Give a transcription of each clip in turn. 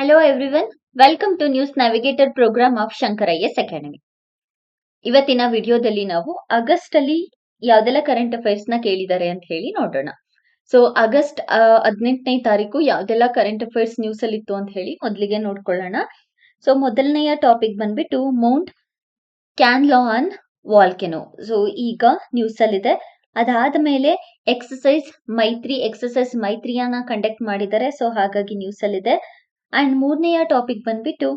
Hello everyone, welcome to News Navigator program of Shankar IS Academy. ಇವತ್ತಿನ ವಿಡಿಯೋದಲ್ಲಿ ನಾವು August ಅಲ್ಲಿ ಯಾವ್ದೆಲ್ಲ ಕರೆಂಟ್ ಅಫೈರ್ಸ್ ನ ಕೇಳಿದ್ದಾರೆ ಅಂತ ಹೇಳಿ ನೋಡೋಣ. ಸೊ ಆಗಸ್ಟ್ 18ನೇ ತಾರೀಕು ಯಾವ್ದೆಲ್ಲ ಕರೆಂಟ್ ಅಫೈರ್ಸ್ ನ್ಯೂಸ್ ಅಲ್ಲಿ ಇತ್ತು ಅಂತ ಹೇಳಿ ಮೊದಲಿಗೆ ನೋಡ್ಕೊಳ್ಳೋಣ. ಸೊ ಮೊದಲನೆಯ ಟಾಪಿಕ್ ಬಂದ್ಬಿಟ್ಟು ಮೌಂಟ್ ಕ್ಯಾನ್ಲಾನ್ ವಾಲ್ಕೆನೋ. ಸೊ ಈಗ ನ್ಯೂಸ್ ಅಲ್ಲಿದೆ. ಅದಾದ ಮೇಲೆ ಎಕ್ಸಸೈಸ್ ಮೈತ್ರಿಯನ್ನ ಕಂಡಕ್ಟ್ ಮಾಡಿದ್ದಾರೆ. ಸೊ ಹಾಗಾಗಿ ನ್ಯೂಸ್ ಅಲ್ಲಿದೆ. ಅಂಡ್ ಮೂರನೆಯ ಟಾಪಿಕ್ ಬಂದ್ಬಿಟ್ಟು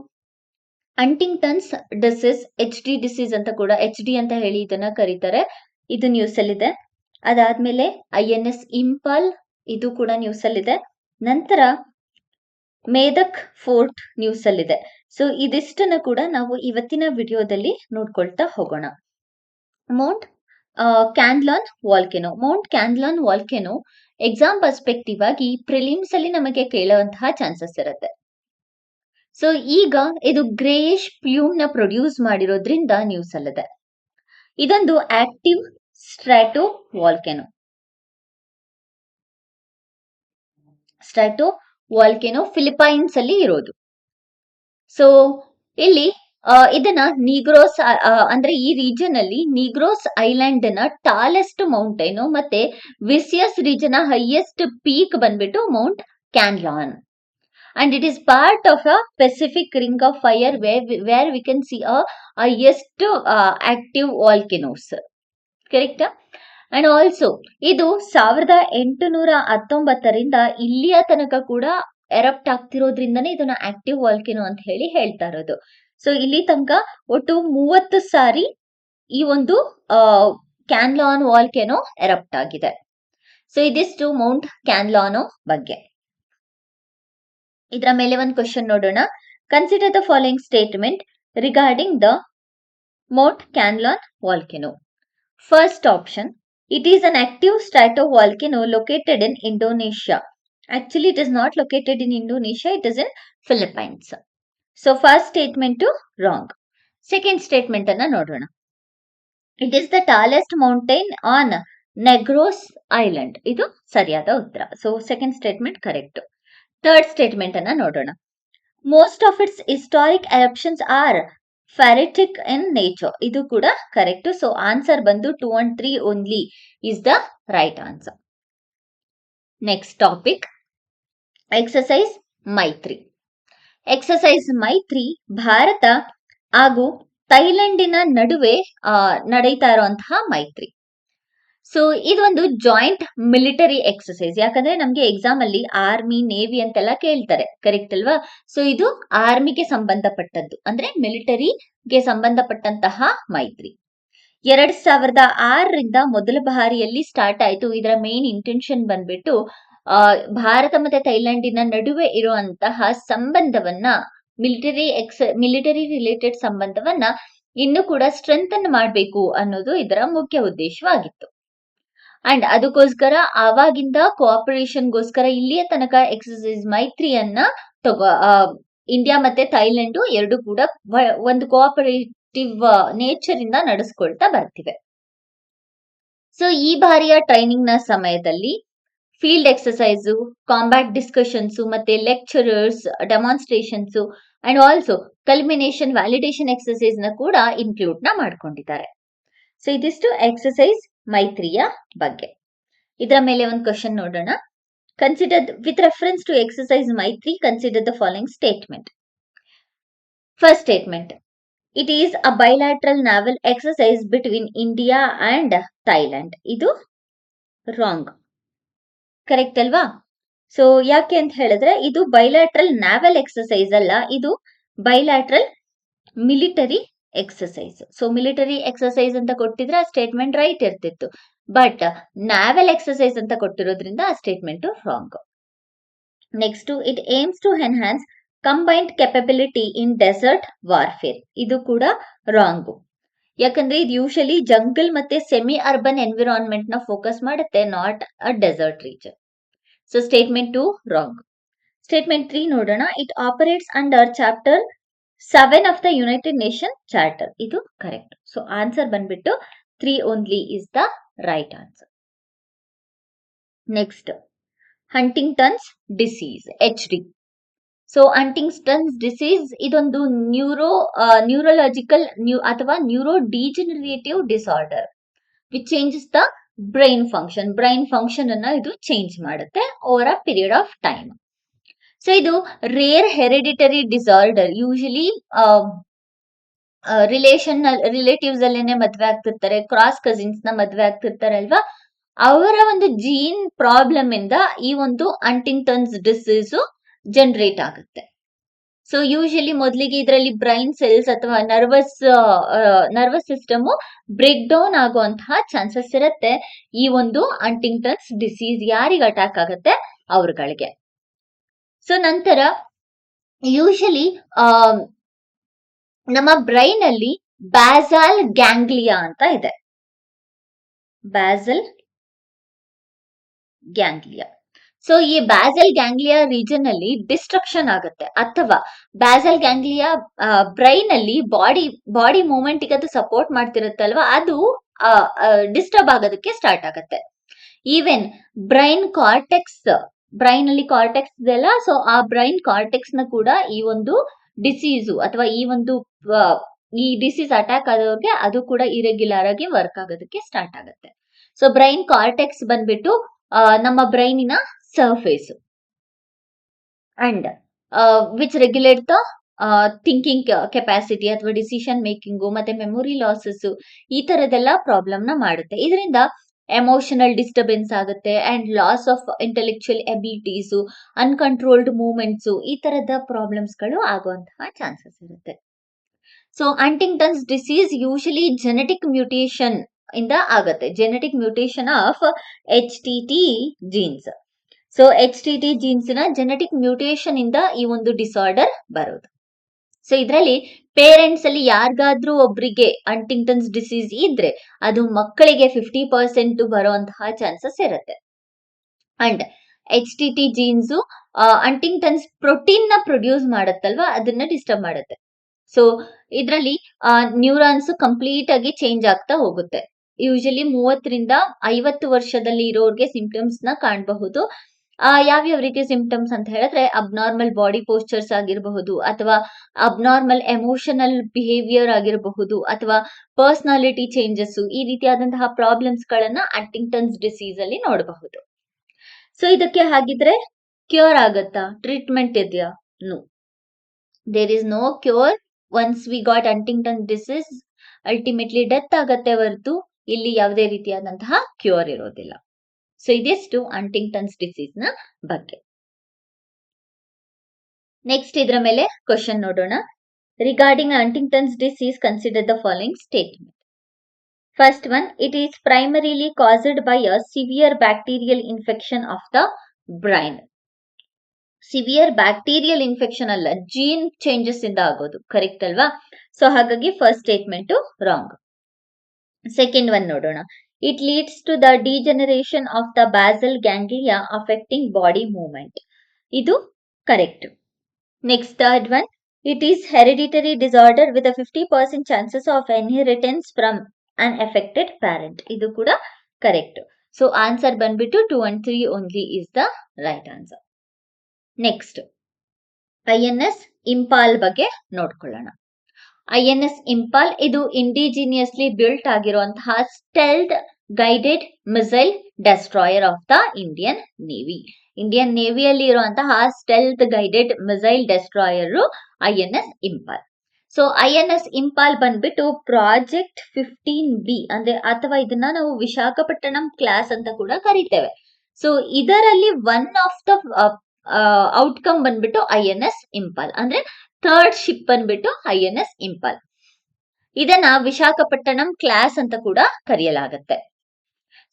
ಹಂಟಿಂಗ್ಟನ್ಸ್ ಡಿಸೀಸ್, HD ಡಿಸೀಸ್ ಅಂತ ಕೂಡ HD ಅಂತ ಹೇಳಿ ಇದನ್ನ ಕರೀತಾರೆ. ಇದು ನ್ಯೂಸ್ ಅಲ್ಲಿದೆ. ಅದಾದ್ಮೇಲೆ INS ಇಂಪಾಲ್, ಇದು ಕೂಡ ನ್ಯೂಸ್ ಅಲ್ಲಿದೆ. ನಂತರ ಮೇದಕ್ ಫೋರ್ಟ್ ನ್ಯೂಸ್ ಅಲ್ಲಿದೆ. ಸೊ ಇದಿಷ್ಟನ್ನು ಕೂಡ ನಾವು ಇವತ್ತಿನ ವಿಡಿಯೋದಲ್ಲಿ ನೋಡ್ಕೊಳ್ತಾ ಹೋಗೋಣ. Mount Kanlaon volcano exam perspective ಆಗಿ ಪ್ರಿಲಿಮ್ಸ್ ಅಲ್ಲಿ ನಮಗೆ ಕೇಳುವಂತಹ ಚಾನ್ಸಸ್ ಇರುತ್ತೆ. ಸೊ ಈಗ ಇದು ಗ್ರೇಯಿಶ್ ಪ್ಲೂಮ್ ನ ಪ್ರೊಡ್ಯೂಸ್ ಮಾಡಿರೋದ್ರಿಂದ ನ್ಯೂಸ್ ಅಲ್ಲಿದೆ. ಇದೊಂದು ಆಕ್ಟಿವ್ ಸ್ಟ್ರಾಟೋ ವಾಲ್ಕೆನೋ ಫಿಲಿಪೈನ್ಸ್ ಅಲ್ಲಿ ಇರೋದು. ಸೊ ಇಲ್ಲಿ ಇದನ್ನ ನೀಗ್ರೋಸ್ ಅಂದ್ರೆ ಈ ರೀಜನ್ ಅಲ್ಲಿ ನೀಗ್ರೋಸ್ ಐಲ್ಯಾಂಡ್ ನ ಟಾಲೆಸ್ಟ್ ಮೌಂಟೈನ್ ಮತ್ತೆ ವಿಸಿಯಸ್ ರೀಜನ್ ಹೈಯೆಸ್ಟ್ ಪೀಕ್ ಬಂದ್ಬಿಟ್ಟು Mount ಕ್ಯಾನ್ಲಾನ್. And it is part of a Pacific ring of fire where we can see a highest active volcanoes. Correct? And also ಇದು 1819ರಿಂದ ಇಲ್ಲಿಯ ತನಕ ಕೂಡ ಎರಪ್ಟ್ ಆಗ್ತಿರೋದ್ರಿಂದನೇ ಇದನ್ನ ಆಕ್ಟಿವ್ ವಾಲ್ಕೆನೋ ಅಂತ ಹೇಳಿ ಹೇಳ್ತಾ ಇರೋದು. ಸೊ ಇಲ್ಲಿ ತನಕ ಒಟ್ಟು 30 ಸಾರಿ ಈ ಒಂದು ಕ್ಯಾನ್ಲಾನ್ ವಾಲ್ಕೆನೋ ಎರಪ್ಟ್ ಆಗಿದೆ. ಸೊ ಇದಿಷ್ಟು ಮೌಂಟ್ ಕ್ಯಾನ್ಲಾನೋ ಬಗ್ಗೆ. ಇದರ ಮೇಲೆ ಒಂದು ಕ್ವಶನ್ ನೋಡೋಣ. Consider the following statement regarding the mount Kanlaon volcano. First option, it is an active strato volcano located in Indonesia. Actually it is not located in Indonesia, it is in Philippines. So first statement wrong. Second statement ಅನ್ನ ನೋಡೋಣ. It is the tallest mountain on Negros island. ಇದು ಸರಿಯಾದ ಉತ್ತರ. So second statement correct. Third statement ಅನ್ನ ನೋಡೋಣ. Most of its historic eruptions are phreatic in nature. ಇದು ಕೂಡ correct. So answer ಬಂದು 2 and 3 only is the right answer. Next topic exercise Maitree Bharat ಹಾಗೂ ಥೈಲ್ಯಾಂಡಿನ ನಡುವೆ ನಡೀತಾ ಇರುವಂತಹ ಮೈತ್ರಿ. ಸೊ ಇದೊಂದು ಜಾಯಿಂಟ್ ಮಿಲಿಟರಿ ಎಕ್ಸಸೈಸ್. ಯಾಕಂದ್ರೆ ನಮ್ಗೆ ಎಕ್ಸಾಮ್ ಅಲ್ಲಿ ಆರ್ಮಿ, ನೇವಿ ಅಂತೆಲ್ಲ ಕೇಳ್ತಾರೆ, ಕರೆಕ್ಟ್ ಅಲ್ವಾ? ಸೊ ಇದು ಆರ್ಮಿಗೆ ಸಂಬಂಧಪಟ್ಟದ್ದು, ಅಂದ್ರೆ ಮಿಲಿಟರಿಗೆ ಸಂಬಂಧಪಟ್ಟಂತಹ ಮೈತ್ರಿ. 2006ರಿಂದ ಮೊದಲ ಬಾರಿಯಲ್ಲಿ ಸ್ಟಾರ್ಟ್ ಆಯ್ತು. ಇದರ ಮೇನ್ ಇಂಟೆನ್ಷನ್ ಬಂದ್ಬಿಟ್ಟು ಭಾರತ ಮತ್ತೆ ಥೈಲ್ಯಾಂಡಿನ ನಡುವೆ ಇರುವಂತಹ ಸಂಬಂಧವನ್ನ, ಮಿಲಿಟರಿ ರಿಲೇಟೆಡ್ ಸಂಬಂಧವನ್ನ ಇನ್ನು ಕೂಡ ಸ್ಟ್ರೆಂಥನ್ ಮಾಡಬೇಕು ಅನ್ನೋದು ಇದರ ಮುಖ್ಯ ಉದ್ದೇಶವಾಗಿತ್ತು. ಅಂಡ್ ಅದಕ್ಕೋಸ್ಕರ ಆವಾಗಿಂದ ಕೋಆಪರೇಷನ್ಗೋಸ್ಕರ ಇಲ್ಲಿಯ ತನಕ ಎಕ್ಸಸೈಸ್ ಮೈತ್ರಿಯನ್ನ ಇಂಡಿಯಾ ಮತ್ತೆ ಥೈಲ್ಯಾಂಡ್ ಎರಡು ಕೂಡ ಒಂದು ಕೋಆಪರೇಟಿವ್ ನೇಚರ್ ಇಂದ ನಡೆಸ್ಕೊಳ್ತಾ ಬರ್ತಿವೆ. ಸೊ ಈ ಬಾರಿಯ ಟ್ರೈನಿಂಗ್ ನ ಸಮಯದಲ್ಲಿ ಫೀಲ್ಡ್ ಎಕ್ಸಸೈಸ್, ಕಾಂಬ್ಯಾಟ್ ಡಿಸ್ಕಷನ್ಸ್ ಮತ್ತೆ lecturers, demonstrations and also culmination validation exercise ನ ಕೂಡ ಇನ್ಕ್ಲೂಡ್ ನ ಮಾಡ್ಕೊಂಡಿದ್ದಾರೆ. ಸೊ ಇದಿಷ್ಟು ಎಕ್ಸಸೈಸ್ ಮೈತ್ರಿಯ ಬಗ್ಗೆ. ಇದರ ಮೇಲೆ ಒಂದು ಕ್ವಶನ್ ನೋಡೋಣ. Consider with reference to exercise Maitree, consider the following statement. First statement, it is a bilateral naval exercise between India and Thailand. ಇದು ರಾಂಗ್. ಕರೆಕ್ಟ್ ಅಲ್ವಾ? ಸೊ ಯಾಕೆ ಅಂತ ಹೇಳಿದ್ರೆ ಇದು ಬೈಲ್ಯಾಟ್ರಲ್ ನಾವಲ್ ಎಕ್ಸಸೈಸ್ ಅಲ್ಲ, ಇದು bilateral military exercise. So military exercise ಅಂತ ಕೊಟ್ಟಿದ್ರೆ ಆ ಸ್ಟೇಟ್ಮೆಂಟ್ ರೈಟ್ ಇರ್ತಿತ್ತು. ಬಟ್ ನಾವೆಲ್ ಎಕ್ಸಸೈಸ್ ಅಂತ ಕೊಟ್ಟಿರೋದ್ರಿಂದ ಆ statement wrong. Next, it aims to enhance combined capability in desert warfare. ಇದು ಕೂಡ ರಾಂಗ್. ಯಾಕಂದ್ರೆ ಇದು ಯೂಶಲಿ ಜಂಗಲ್ ಮತ್ತೆ ಸೆಮಿ ಅರ್ಬನ್ ಎನ್ವಿರಾನ್ಮೆಂಟ್ ನ ಫೋಕಸ್ ಮಾಡುತ್ತೆ, not a desert region. So statement 2 wrong. Statement 3 ನೋಡೋಣ. It operates under chapter 7 of the United Nations Charter. ಇದು correct. So answer ಬಂದ್ಬಿಟ್ಟು 3 only is the right answer. Next, Huntington's disease, HD. So Huntington's disease ಇದೊಂದು neurological ಅಥವಾ neuro degenerative disorder which changes the brain function ಅನ್ನ ಇದು change ಮಾಡುತ್ತೆ over a period of time. So ಇದು rare hereditary disorder. Usually relatives ಅಲ್ಲೇನೆ ಮದ್ವೆ ಆಗ್ತಿರ್ತಾರೆ, cross cousins ನ ಮದ್ವೆ ಆಗ್ತಿರ್ತಾರೆ ಅಲ್ವಾ, ಅವರ ಒಂದು ಜೀನ್ ಪ್ರಾಬ್ಲಮ್ ಇಂದ ಈ ಒಂದು ಅಂಟಿಂಗ್ಟನ್ಸ್ ಡಿಸೀಸ್ ಜನರೇಟ್ ಆಗುತ್ತೆ. ಸೊ ಯೂಶಲಿ ಮೊದಲಿಗೆ ಇದರಲ್ಲಿ ಬ್ರೈನ್ ಸೆಲ್ಸ್ ಅಥವಾ ನರ್ವಸ್ ಸಿಸ್ಟಮ್ ಬ್ರೇಕ್ ಡೌನ್ ಆಗುವಂತಹ ಚಾನ್ಸಸ್ ಇರುತ್ತೆ ಈ ಒಂದು ಅಂಟಿಂಗ್ಟನ್ಸ್ ಡಿಸೀಸ್ ಯಾರಿಗೆ ಅಟ್ಯಾಕ್ ಆಗುತ್ತೆ ಅವ್ರಗಳಿಗೆ. ಸೊ ನಂತರ ಯೂಶಲಿ ನಮ್ಮ ಬ್ರೈನ್ ಅಲ್ಲಿ ಬ್ಯಾಸಲ್ ಗ್ಯಾಂಗ್ಲಿಯಾ ಅಂತ ಇದೆ. Basel ganglia. ಸೊ ಈ ಬ್ಯಾಸಲ್ ಗ್ಯಾಂಗ್ಲಿಯಾ ರೀಜನ್ ಅಲ್ಲಿ ಡಿಸ್ಟ್ರಕ್ಷನ್ ಆಗುತ್ತೆ, ಅಥವಾ ಬ್ಯಾಸಲ್ ಗ್ಯಾಂಗ್ಲಿಯಾ ಬ್ರೈನ್ ಅಲ್ಲಿ ಬಾಡಿ ಮೂವ್ಮೆಂಟ್ ಗೆ ಅದು ಸಪೋರ್ಟ್ ಮಾಡ್ತಿರುತ್ತಲ್ವಾ, ಅದು ಡಿಸ್ಟರ್ಬ್ ಆಗೋದಕ್ಕೆ ಸ್ಟಾರ್ಟ್ ಆಗುತ್ತೆ. ಈವನ್ ಬ್ರೈನ್ ಅಲ್ಲಿ ಕಾರ್ಟೆಕ್ಸ್ ಇದೆಲ್ಲ, ಸೊ ಆ ಬ್ರೈನ್ ಕಾರ್ಟೆಕ್ಸ್ ನ ಕೂಡ ಈ ಒಂದು ಡಿಸೀಸು ಅಥವಾ ಈ ಡಿಸೀಸ್ ಅಟ್ಯಾಕ್ ಆದವ್ರಿಗೆ ಅದು ಕೂಡ ಇರೆಗ್ಯುಲರ್ ಆಗಿ ವರ್ಕ್ ಆಗೋದಕ್ಕೆ ಸ್ಟಾರ್ಟ್ ಆಗುತ್ತೆ. ಸೊ ಬ್ರೈನ್ ಕಾರ್ಟೆಕ್ಸ್ ಬಂದ್ಬಿಟ್ಟು ನಮ್ಮ ಬ್ರೈನಿನ surface and which regulate the thinking capacity ಅಥವಾ ಡಿಸಿಷನ್ ಮೇಕಿಂಗು ಮತ್ತೆ ಮೆಮೊರಿ ಲಾಸಸ್ ಈ ತರದೆಲ್ಲ ಪ್ರಾಬ್ಲಮ್ ನ ಮಾಡುತ್ತೆ. ಇದರಿಂದ ಎಮೋಷನಲ್ ಡಿಸ್ಟರ್ಬೆನ್ಸ್ ಆಗುತ್ತೆ and loss of intellectual abilities, uncontrolled movements, ಈ ತರದ ಪ್ರಾಬ್ಲಮ್ಸ್ ಗಳು ಆಗುವಂತಹ ಚಾನ್ಸಸ್ ಇರುತ್ತೆ. So Huntington's disease usually genetic mutation ಇಂದ ಆಗುತ್ತೆ, genetic mutation of HTT genes. So HTT genes ನ ಜೆನೆಟಿಕ್ ಮ್ಯೂಟೇಷನ್ ಇಂದ ಈ ಒಂದು ಡಿಸಾರ್ಡರ್ ಬರೋದು. ಸೊ ಇದರಲ್ಲಿ ಪೇರೆಂಟ್ಸ್ ಅಲ್ಲಿ ಯಾರಿಗಾದ್ರೂ ಒಬ್ರಿಗೆ ಅಂಟಿಂಗ್ಟನ್ಸ್ ಡಿಸೀಸ್ ಇದ್ರೆ ಅದು ಮಕ್ಕಳಿಗೆ 50% ಬರುವಂತಹ ಚಾನ್ಸಸ್ ಇರುತ್ತೆ. ಅಂಡ್ HTT ಜೀನ್ಸ್ ಅಂಟಿಂಗ್ಟನ್ಸ್ ಪ್ರೋಟೀನ್ ನ ಪ್ರೊಡ್ಯೂಸ್ ಮಾಡುತ್ತಲ್ವಾ, ಅದನ್ನ ಡಿಸ್ಟರ್ಬ್ ಮಾಡುತ್ತೆ. ಸೊ ಇದರಲ್ಲಿ ನ್ಯೂರಾನ್ಸ್ ಕಂಪ್ಲೀಟ್ ಆಗಿ ಚೇಂಜ್ ಆಗ್ತಾ ಹೋಗುತ್ತೆ. ಯೂಶಲಿ 30ರಿಂದ 50 ವರ್ಷದಲ್ಲಿ ಇರೋರ್ಗೆ ಸಿಂಪ್ಟಮ್ಸ್ ನ ಕಾಣಬಹುದು. ಯಾವ್ಯಾವ ರೀತಿಯ ಸಿಂಪ್ಟಮ್ಸ್ ಅಂತ ಹೇಳಿದ್ರೆ ಅಬ್ನಾರ್ಮಲ್ ಬಾಡಿ ಪೋಸ್ಚರ್ಸ್ ಆಗಿರಬಹುದು, ಅಥವಾ ಅಬ್ನಾರ್ಮಲ್ ಎಮೋಷನಲ್ ಬಿಹೇವಿಯರ್ ಆಗಿರಬಹುದು, ಅಥವಾ ಪರ್ಸನಾಲಿಟಿ ಚೇಂಜಸ್, ಈ ರೀತಿಯಾದಂತಹ ಪ್ರಾಬ್ಲಮ್ಸ್ ಗಳನ್ನ ಅಂಟಿಂಗ್ಟನ್ಸ್ ಡಿಸೀಸ್ ಅಲ್ಲಿ ನೋಡಬಹುದು. ಸೊ ಇದಕ್ಕೆ ಹಾಗಿದ್ರೆ ಕ್ಯೂರ್ ಆಗತ್ತಾ, ಟ್ರೀಟ್ಮೆಂಟ್ ಇದೆಯಾ? No, there is no cure. Once we got Huntington disease ultimately death ಆಗತ್ತೆ ಹೊರತು ಇಲ್ಲಿ ಯಾವುದೇ ರೀತಿಯಾದಂತಹ ಕ್ಯೂರ್ ಇರೋದಿಲ್ಲ. ಸೊ ಇದಿಷ್ಟು ಅಂಟಿಂಗ್ಟನ್ಸ್ ಡಿಸೀಸ್ ನ ಬಗ್ಗೆ. ನೆಕ್ಸ್ಟ್ ಇದರ ಮೇಲೆ ಕ್ವಶನ್ ನೋಡೋಣ. Regarding Huntington's disease consider the following statement. First one, it is primarily caused by a severe bacterial infection of the brain. Severe bacterial infection ಅಲ್ಲ, ಜೀನ್ ಚೇಂಜಸ್ ಇಂದ ಆಗೋದು, ಕರೆಕ್ಟ್ ಅಲ್ವಾ? ಸೊ ಹಾಗಾಗಿ first statement wrong. Second one ನೋಡೋಣ. It leads to the degeneration of the basal ganglia affecting body movement. ಇದು correct. Next third one, it is hereditary disorder with 50% chances of inheritance from an affected parent. ಇದು ಕೂಡ correct. So answer ಬಂದ್ಬಿಟ್ಟು 2 and 3 only is the right answer. Next INS Imphal ಬಗ್ಗೆ ನೋಡ್ಕೊಳ್ಳೋಣ. INS Imphal ಇದು indigenously built ಆಗಿರುವಂತಹ stealth guided missile destroyer of the Indian Navy. Indian ನೇವಿಯಲ್ಲಿ ಇರುವಂತಹ stealth guided missile destroyer INS Imphal. So INS Imphal ಬಂದ್ಬಿಟ್ಟು ಪ್ರಾಜೆಕ್ಟ್ 15B ಅಂದ್ರೆ, ಅಥವಾ ಇದನ್ನ ನಾವು ವಿಶಾಖಪಟ್ಟಣಂ ಕ್ಲಾಸ್ ಅಂತ ಕೂಡ ಕರಿತೇವೆ. ಸೊ ಇದರಲ್ಲಿ ಒನ್ ಆಫ್ ದ ಔಟ್ಕಮ್ ಬಂದ್ಬಿಟ್ಟು INS ಇಂಪಾಲ್, ಅಂದ್ರೆ ಥರ್ಡ್ ಶಿಪ್ ಬಂದ್ಬಿಟ್ಟು INS ಇಂಪಾಲ್. ಇದನ್ನ ವಿಶಾಖಪಟ್ಟಣಂ ಕ್ಲಾಸ್ ಅಂತ ಕೂಡ ಕರೆಯಲಾಗುತ್ತೆ.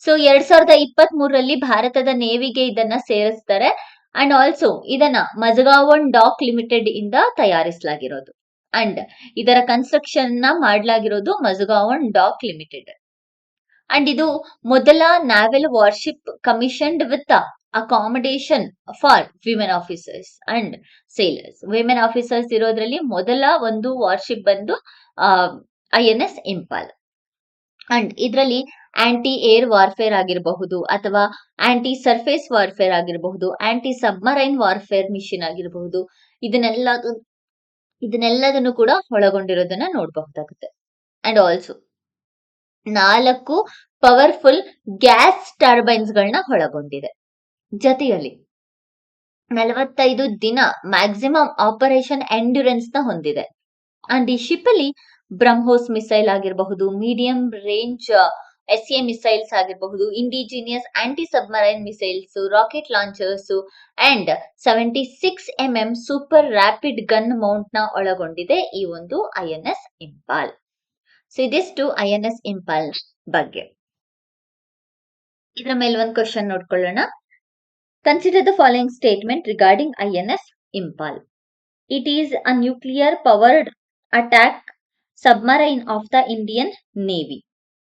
ಸೊ 2023ರಲ್ಲಿ ಭಾರತದ ನೇವಿಗೆ ಇದನ್ನ ಸೇರಿಸ್ತಾರೆ. ಅಂಡ್ ಆಲ್ಸೋ ಇದನ್ನ ಮಜಗಾವನ್ ಡಾಕ್ ಲಿಮಿಟೆಡ್ ಇಂದ ತಯಾರಿಸಲಾಗಿರೋದು. ಅಂಡ್ ಇದರ ಕನ್ಸ್ಟ್ರಕ್ಷನ್ ನ ಮಾಡಲಾಗಿರೋದು ಮಜಗಾವನ್ ಡಾಕ್ ಲಿಮಿಟೆಡ್. ಅಂಡ್ ಇದು ಮೊದಲ naval warship commissioned with accommodation for women officers and sailors. Women officers ಇರೋದ್ರಲ್ಲಿ ಮೊದಲ ಒಂದು ವಾರ್ಶಿಪ್ ಬಂದು INS ಇಂಪಾಲ್. ಅಂಡ್ ಇದರಲ್ಲಿ ಆಂಟಿ ಏರ್ ವಾರ್ಫೇರ್ ಆಗಿರಬಹುದು, ಅಥವಾ ಆಂಟಿ ಸರ್ಫೇಸ್ ವಾರ್ಫೇರ್ ಆಗಿರಬಹುದು, ಆಂಟಿ ಸಬ್ಮರೈನ್ ವಾರ್ಫೇರ್ ಮಿಷನ್ ಆಗಿರಬಹುದು, ಇದನ್ನೆಲ್ಲದನ್ನು ಕೂಡ ಒಳಗೊಂಡಿರೋದನ್ನ ನೋಡಬಹುದಾಗುತ್ತೆ. And also 4 powerful gas turbines ಗಳನ್ನ ಒಳಗೊಂಡಿದೆ. ಜೊತೆಯಲ್ಲಿ 45 ದಿನ ಮ್ಯಾಕ್ಸಿಮಮ್ ಆಪರೇಷನ್ ಎಂಡ್ಯೂರೆನ್ಸ್ ನ ಹೊಂದಿದೆ. ಅಂಡ್ ಈ ಶಿಪ್ ಅಲ್ಲಿ ಬ್ರಹ್ಮೋಸ್ ಮಿಸೈಲ್ ಆಗಿರಬಹುದು, ಮೀಡಿಯಂ ರೇಂಜ್ SA ಮಿಸೈಲ್ಸ್ ಆಗಿರಬಹುದು, indigenous anti submarine missiles, rocket launchers and 76mm super rapid gun mount ನ ಒಳಗೊಂಡಿದೆ ಈ ಒಂದು INS ಇಂಪಾಲ್. ಸೊ ಇದಿಷ್ಟು INS ಇಂಪಾಲ್ ಬಗ್ಗೆ. ಇದರ ಮೇಲೆ ಒಂದು ಕ್ವಶನ್ ನೋಡ್ಕೊಳ್ಳೋಣ. Consider the following statement regarding INS Imphal. It is a nuclear powered attack submarine of the Indian Navy.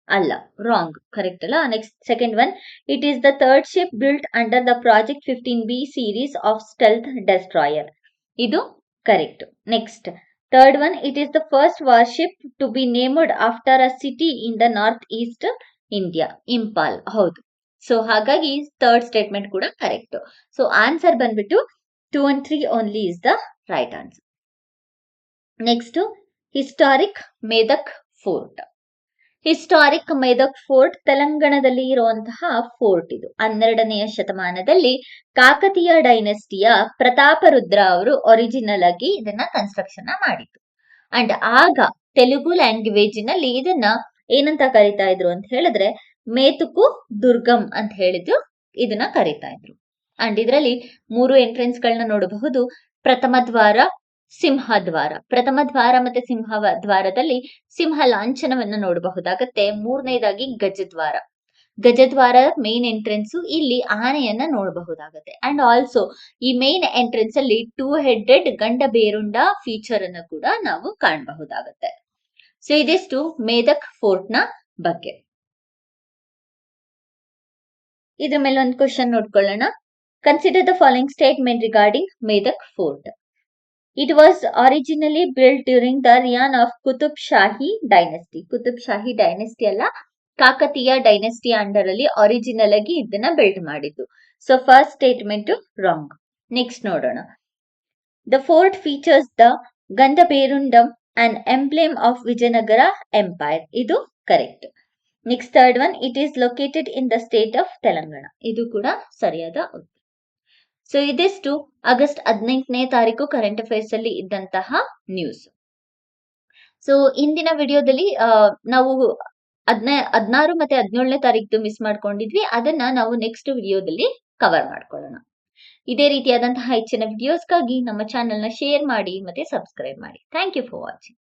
ಅಲ್ಲ, ರಾಂಗ್, ಕರೆಕ್ಟ್ ಅಲ್ಲ. Next second one, it is the third ship built under the project 15B series of stealth destroyer. ಇದು correct. Next third one, it is the first warship to be named after a city in the North East India. Imphal, ಹೌದು. So ಹಾಗಾಗಿ third statement ಕೂಡ correct. So answer ಬಂದ್ಬಿಟ್ಟು 2 and 3 only is the right answer. Next, historic Medak Fort. Historic Medak fort ತೆಲಂಗಾಣದಲ್ಲಿ ಇರುವಂತಹ fort. ಇದು 12ನೆಯ ಶತಮಾನದಲ್ಲಿ ಕಾಕತೀಯ ಡೈನೆಸ್ಟಿಯ ಪ್ರತಾಪರುದ್ರ ಅವರು original ಆಗಿ ಇದನ್ನ ಕನ್ಸ್ಟ್ರಕ್ಷನ್ ಮಾಡಿದ್ರು. ಅಂಡ್ ಆಗ ತೆಲುಗು ಲ್ಯಾಂಗ್ವೇಜ್ ನಲ್ಲಿ ಇದನ್ನ ಏನಂತ ಕರಿತಾ ಇದ್ರು ಅಂತ ಹೇಳಿದ್ರೆ ಮೇತುಕು ದುರ್ಗಂ ಅಂತ ಹೇಳಿದ್ರು ಇದನ್ನ ಕರಿತಾ ಇದ್ರು. ಅಂಡ್ ಇದರಲ್ಲಿ 3 ಎಂಟ್ರೆನ್ಸ್ ಗಳನ್ನ ನೋಡಬಹುದು. ಪ್ರಥಮ ದ್ವಾರ, ಸಿಂಹದ್ವಾರ. ಪ್ರಥಮ ದ್ವಾರ ಮತ್ತೆ ಸಿಂಹ ದ್ವಾರದಲ್ಲಿ ಸಿಂಹ ಲಾಂಛನವನ್ನ ನೋಡಬಹುದಾಗತ್ತೆ. ಮೂರನೇದಾಗಿ ಗಜದ್ವಾರ. ಗಜದ್ವಾರ ಮೇನ್ ಎಂಟ್ರೆನ್ಸ್, ಇಲ್ಲಿ ಆನೆಯನ್ನ ನೋಡಬಹುದಾಗತ್ತೆ. ಅಂಡ್ ಆಲ್ಸೋ ಈ ಮೇನ್ ಎಂಟ್ರೆನ್ಸ್ ಅಲ್ಲಿ 2 ಹೆಡೆಡ್ ಗಂಡ ಬೇರುಂಡ ಫೀಚರ್ ಅನ್ನು ಕೂಡ ನಾವು ಕಾಣಬಹುದಾಗತ್ತೆ. ಸೊ ಇದಿಷ್ಟು ಮೇದಕ್ ಫೋರ್ಟ್ ನ ಬಗ್ಗೆ. ಇದ್ರ ಮೇಲೆ ಒಂದು ಕ್ವಶನ್ ನೋಡ್ಕೊಳ್ಳೋಣ. Consider the following statement regarding Medak fort. It was originally built during the reign of Qutub Shahi dynasty. Qutub Shahi dynasty ಅಲ್ಲ, ಕಾಕತೀಯ ಡೈನೆಸ್ಟಿ ಅಂಡರ್ ಅಲ್ಲಿ ಒರಿಜಿನಲ್ ಆಗಿ ಇದನ್ನ ಬಿಲ್ಟ್ ಮಾಡಿದ್ದು. So first statement wrong. Next ನೋಡೋಣ. The fort features the Gandaberunda and emblem of Vijayanagara Empire. ಇದು correct. Next third one, it is located in the state of Telangana. ಇದು ಕೂಡ ಸರಿಯಾದ ಉತ್ತರ. ಸೊ ಇದಿಷ್ಟು ಆಗಸ್ಟ್ 18ನೇ ತಾರೀಕು ಕರೆಂಟ್ ಅಫೇರ್ಸ್ ಅಲ್ಲಿ ಇದ್ದಂತಹ ನ್ಯೂಸ್. ಸೊ ಇಂದಿನ ವಿಡಿಯೋದಲ್ಲಿ ನಾವು 16 ಮತ್ತೆ 17ನೇ ತಾರೀಕು ಮಿಸ್ ಮಾಡ್ಕೊಂಡಿದ್ವಿ. ಅದನ್ನ ನಾವು ನೆಕ್ಸ್ಟ್ ವಿಡಿಯೋದಲ್ಲಿ ಕವರ್ ಮಾಡ್ಕೊಳ್ಳೋಣ. ಇದೇ ರೀತಿಯಾದಂತಹ ಹೆಚ್ಚಿನ ವಿಡಿಯೋಸ್ಗಾಗಿ ನಮ್ಮ ಚಾನೆಲ್ ನ ಶೇರ್ ಮಾಡಿ ಮತ್ತೆ ಸಬ್ಸ್ಕ್ರೈಬ್ ಮಾಡಿ. Thank you for watching.